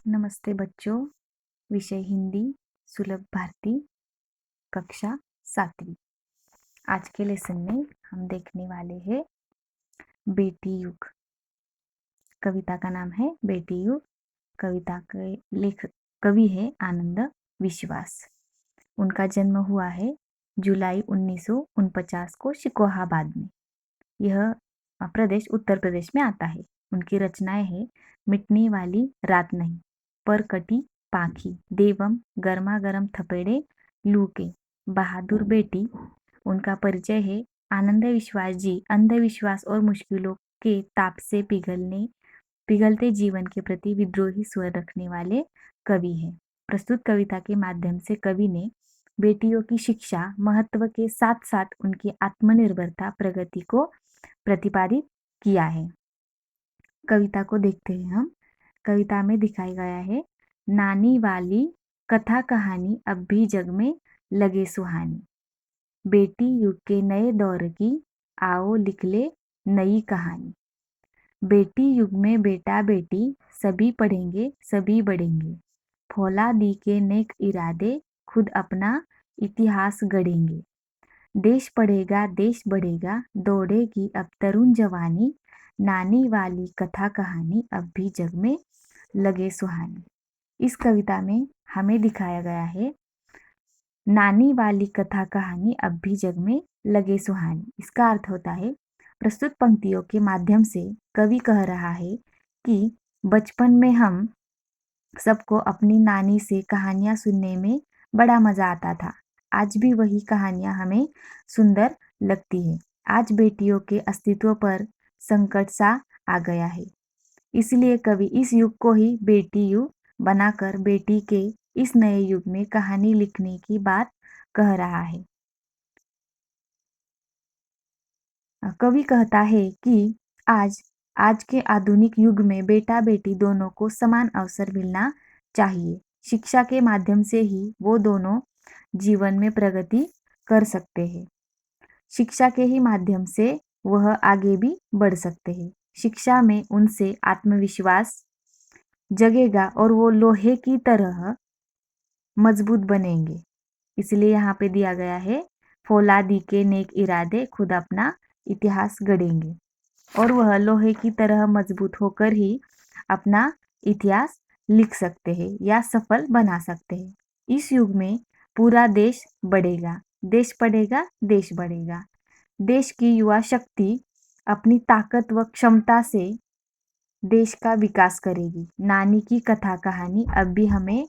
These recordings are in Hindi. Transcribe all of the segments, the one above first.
नमस्ते बच्चों। विषय हिंदी, सुलभ भारती, कक्षा 7वीं। आज के लेसन में हम देखने वाले हैं बेटी युग। कविता का नाम है बेटी युग। कविता के कवि है आनंद विश्वास। उनका जन्म हुआ है जुलाई 1949 को शिकोहाबाद में। यह प्रदेश उत्तर प्रदेश में आता है। उनकी रचनाएं हैं मिटने वाली रात नहीं, पर कटी पाखी, देवम, गर्मा गर्म थपेड़े, लू के, बहादुर बेटी। उनका परिचय है आनंद विश्वास जी अंधविश्वास और मुश्किलों के ताप से पिघलते जीवन के प्रति विद्रोही स्वर रखने वाले कवि हैं। प्रस्तुत कविता के माध्यम से कवि ने बेटियों की शिक्षा महत्व के साथ साथ उनकी आत्मनिर्भरता प्रगति को प्रतिपादित किया है। कविता को देखते हैं हम। कविता में दिखाया गया है नानी वाली कथा कहानी अब भी जग में लगे सुहानी। बेटी युग के नए दौर की आओ लिख ले नई कहानी। बेटी युग में बेटा बेटी सभी पढ़ेंगे सभी बढ़ेंगे। फौलादी के नेक इरादे खुद अपना इतिहास गढ़ेंगे। देश पढ़ेगा देश बढ़ेगा दौड़ेगी अब तरुण जवानी। नानी वाली कथा कहानी अब भी जग में लगे सुहानी। इस कविता में हमें दिखाया गया है नानी वाली कथा कहानी अब भी जग में लगे सुहानी। इसका अर्थ होता है प्रस्तुत पंक्तियों के माध्यम से कवि कह रहा है कि बचपन में हम सबको अपनी नानी से कहानियां सुनने में बड़ा मजा आता था। आज भी वही कहानियां हमें सुंदर लगती है। आज बेटियों के अस्तित्व पर संकट सा आ गया है, इसलिए कवि इस युग को ही बेटी युग बनाकर बेटी के इस नए युग में कहानी लिखने की बात कह रहा है। कवि कहता है कि आज के आधुनिक युग में बेटा बेटी दोनों को समान अवसर मिलना चाहिए। शिक्षा के माध्यम से ही वो दोनों जीवन में प्रगति कर सकते हैं। शिक्षा के ही माध्यम से वह आगे भी बढ़ सकते हैं। शिक्षा में उनसे आत्मविश्वास जगेगा और वो लोहे की तरह मजबूत बनेंगे। इसलिए यहाँ पे दिया गया है फौलादी के नेक इरादे खुद अपना इतिहास गढ़ेंगे, और वह लोहे की तरह मजबूत होकर ही अपना इतिहास लिख सकते हैं या सफल बना सकते हैं। इस युग में पूरा देश बढ़ेगा, देश पढ़ेगा देश बढ़ेगा। देश की युवा शक्ति अपनी ताकत व क्षमता से देश का विकास करेगी। नानी की कथा कहानी अब भी हमें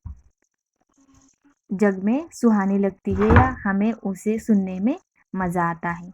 जग में सुहानी लगती है या हमें उसे सुनने में मजा आता है।